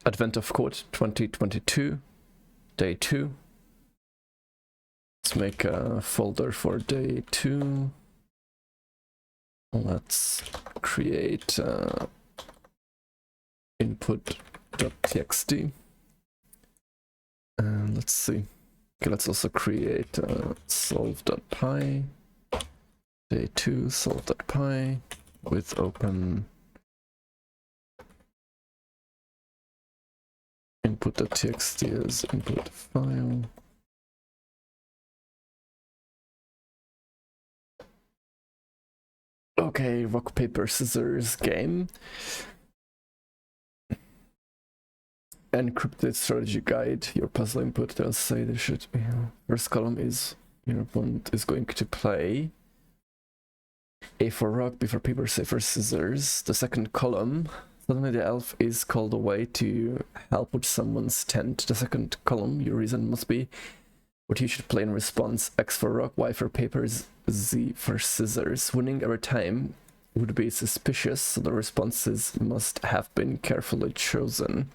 Advent of Code 2022, day 2. Let's make a folder for day 2. Let's create input.txt. And let's see. Okay, let's also create solve.py. Day 2 solve.py with open input.txt as input file. Okay, rock, paper, scissors game. Encrypted strategy guide. Your puzzle input tells say there should be. First column is your opponent is going to play. A for rock, B for paper, C for scissors. The second column, suddenly the elf is called away to help with someone's tent. The second column, your reason must be what you should play in response. X for rock, Y for paper, Z for scissors. Winning every time would be suspicious, so the responses must have been carefully chosen.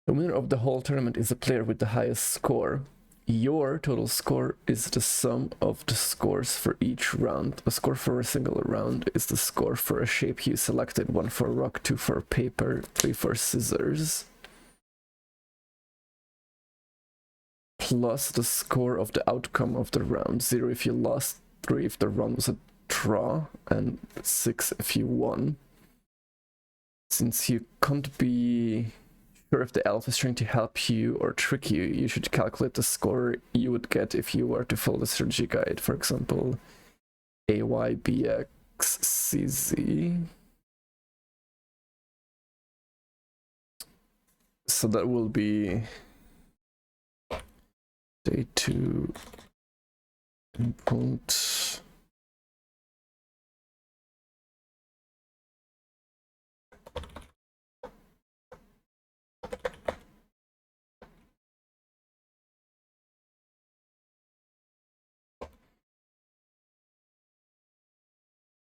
The winner of the whole tournament is the player with the highest score. Your total score is the sum of the scores for each round. A score for a single round is the score for a shape you selected. 1 for rock, 2 for paper, 3 for scissors. Plus the score of the outcome of the round. 0 if you lost, 3 if the round was a draw, and 6 if you won. Since you can't be sure if the elf is trying to help you or trick you, you should calculate the score you would get if you were to follow the strategy guide. For example, AYBXCZ. So that will be day 2 input.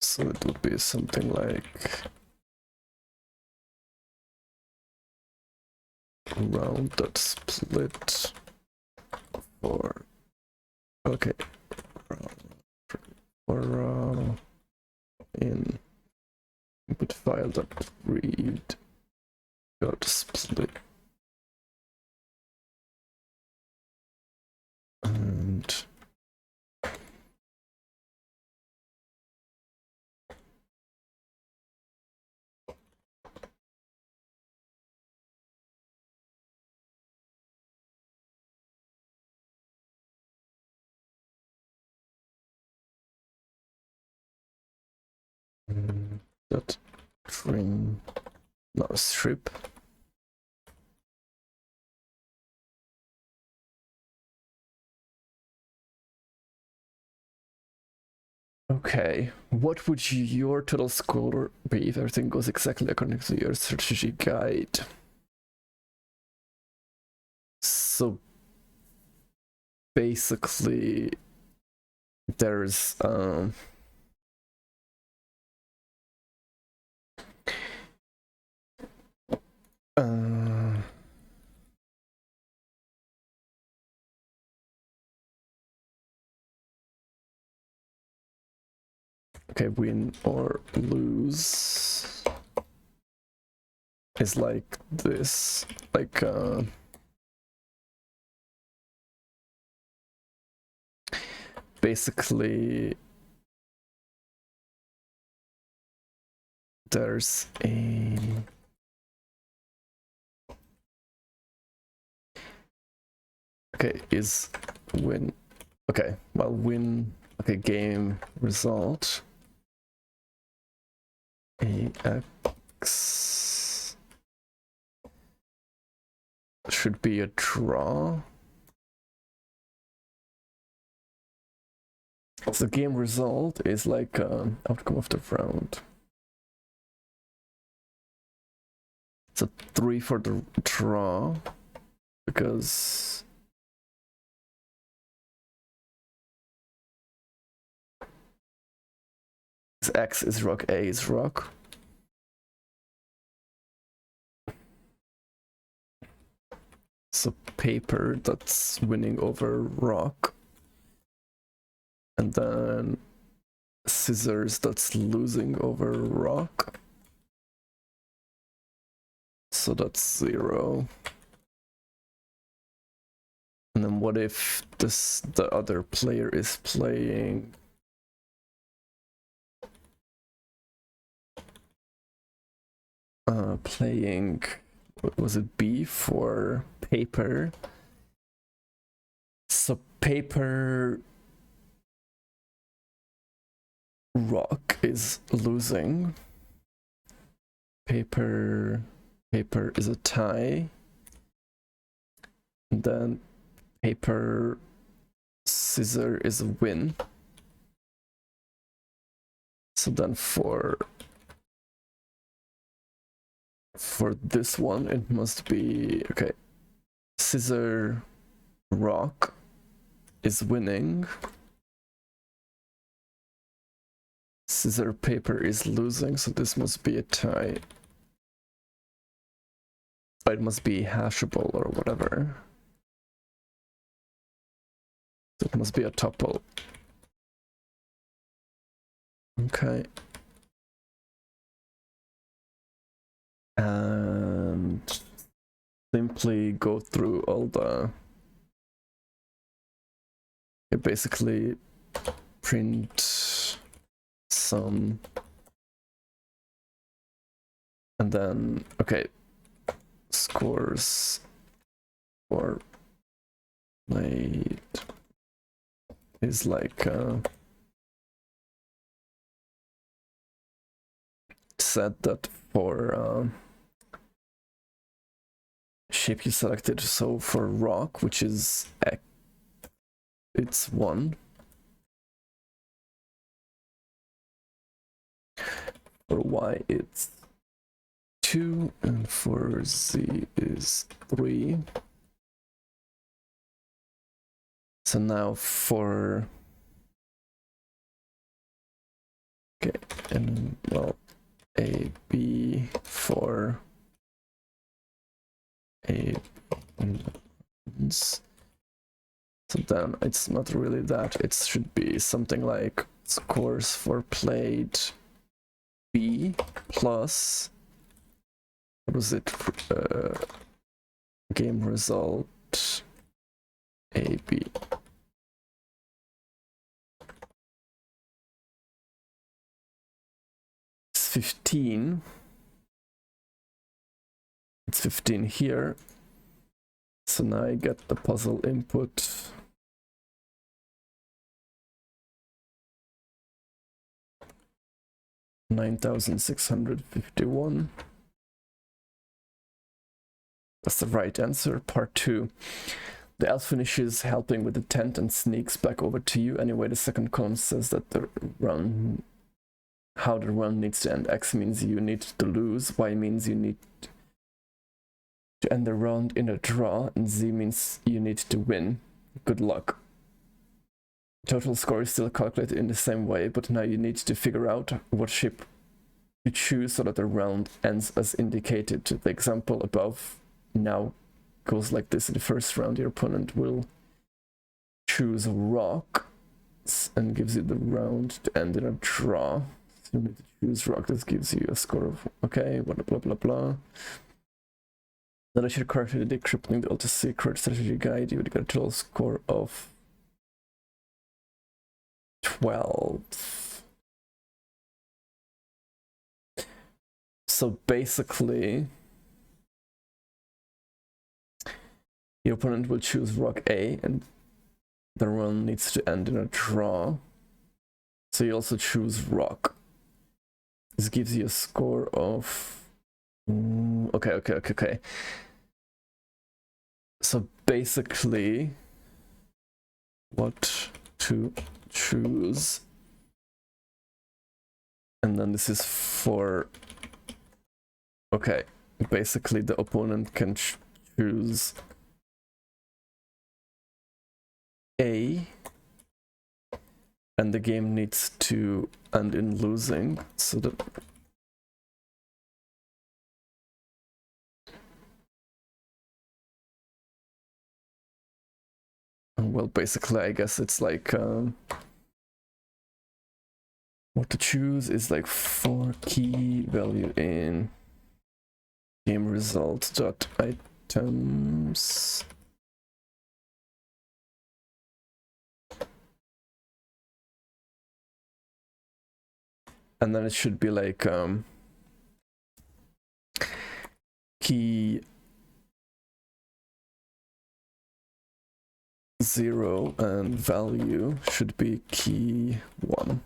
So it would be something like round.split for, okay, for in input file.read.split and dot trim, no, strip. Okay, what would your total score be if everything goes exactly according to your strategy guide? So basically there's okay, win or lose is like this, like basically there's a okay is win, okay, well win, okay, game result AX should be a draw. The game result is like outcome of the round. So 3 for the draw because X is rock, A is rock. So paper that's winning over rock. And then scissors that's losing over rock. So that's 0. And then what if the other player is playing what was it, B for paper? So paper rock is losing. Paper is a tie. And then paper scissor is a win. So then for this one it must be okay. Scissor rock is winning. Scissor paper is losing, so this must be a tie. Or it must be hashable or whatever. So it must be a tuple. Okay. And simply go through all the... basically print some... and then, okay, scores for played is like set that for shape you selected. So for rock, which is X, it's 1. For Y it's 2, and for Z is 3. So now for okay, and well, A, B for A. So then it's not really that, it should be something like scores for played B plus, what was it, game result AB. It's 15. It's 15 here. So now I get the puzzle input. $9,651. That's the right answer. Part 2. The elf finishes helping with the tent and sneaks back over to you. Anyway, the second column says that the run, how the run needs to end. X means you need to lose. Y means you need to end the round in a draw. And Z means you need to win. Good luck. Total score is still calculated in the same way, but now you need to figure out what shape to choose so that the round ends as indicated. The example above now goes like this. In the first round, your opponent will choose rock and gives you the round to end in a draw. So you need to choose rock. This gives you a score of, okay, blah, blah, blah, blah. Then I should correctly decrypting the Ultra Secret Strategy Guide. You would get a total score of 12. So basically, your opponent will choose rock A and the run needs to end in a draw. So you also choose rock. This gives you a score of... Okay. So basically, what to choose, and then this is for, okay, basically the opponent can choose A and the game needs to end in losing, so that well, basically, I guess it's like what to choose is like for key value in game result dot items. And then it should be like key 0 and value should be key 1.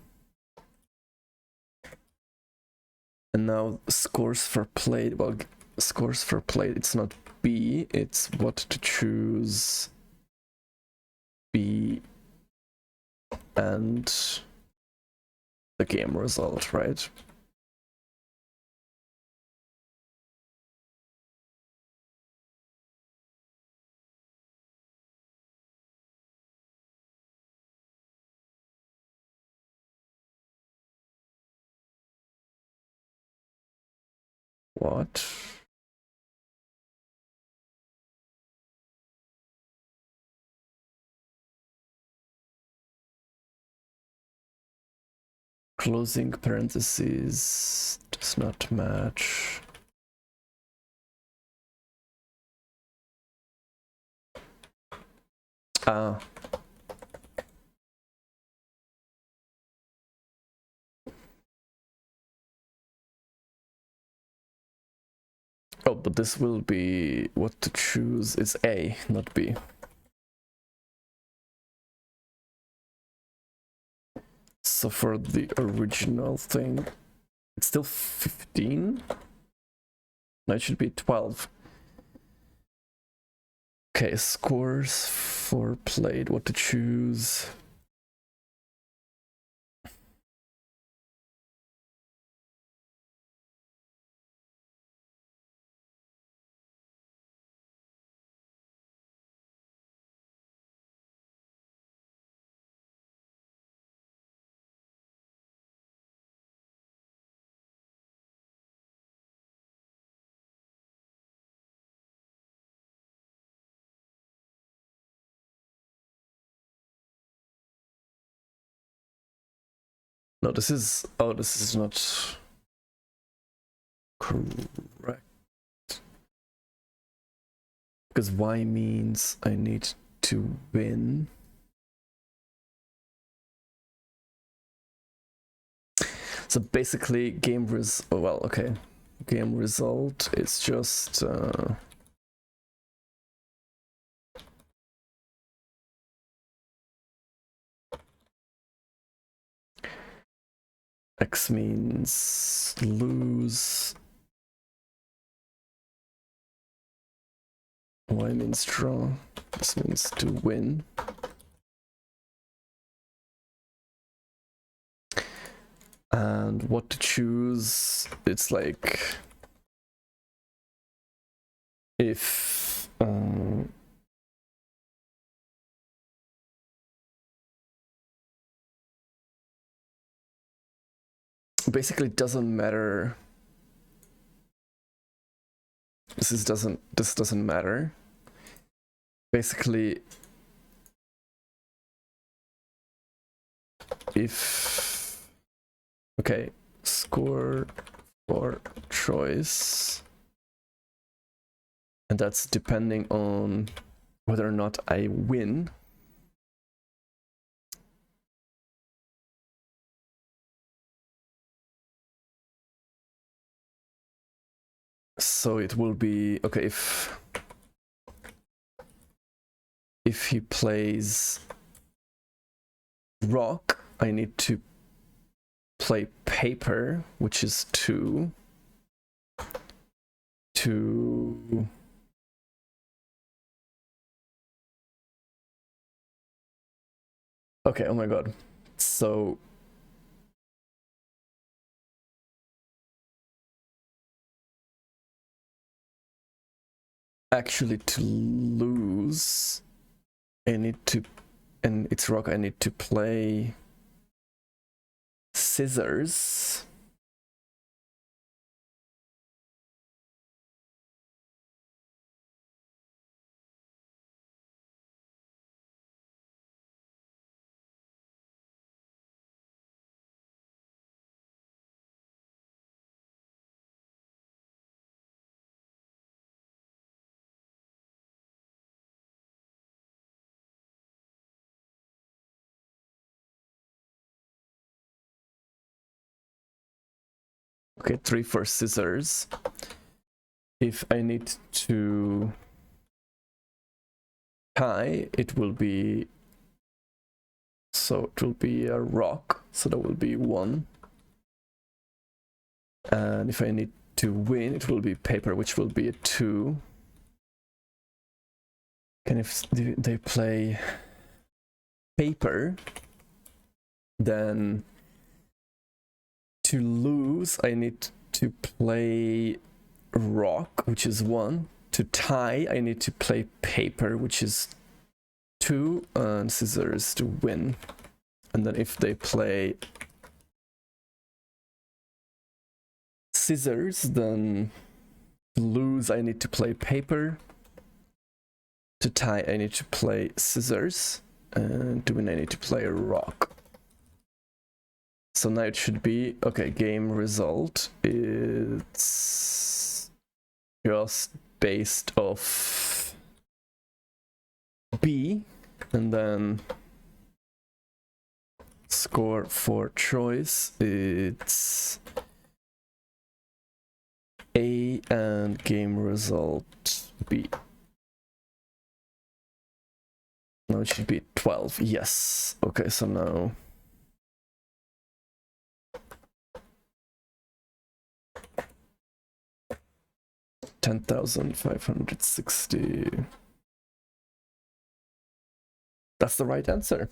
And now scores for played, well, scores for played, it's not B, it's what to choose B and the game result, right? What? Closing parentheses does not match. Ah. Oh, but this will be what to choose is A, not B. So for the original thing, it's still 15? No, it should be 12. Okay, scores for played, what to choose. No, this is, oh, this is not correct. Because Y means I need to win. So basically game well, okay. Game result is just X means lose, Y means draw, this means to win. And what to choose, it's like if basically it doesn't matter. This doesn't matter. Basically, if okay, score for choice, and that's depending on whether or not I win. So it will be okay if he plays rock, I need to play paper, which is 2 to okay, oh my god. So actually to lose I need to, and it's rock, I need to play scissors. Okay, 3 for scissors. If I need to tie, it will be, so it will be a rock, so that will be 1. And if I need to win, it will be paper, which will be a 2. And if they play paper, then to lose I need to play rock, which is 1. To tie I need to play paper, which is 2, and scissors to win. And then if they play scissors, then to lose I need to play paper. To tie I need to play scissors, and to win I need to play a rock. So now it should be, okay, game result, it's just based off B, and then score for choice, it's A, and game result B. No, it should be 12, yes. Okay, so now $10,560. That's the right answer.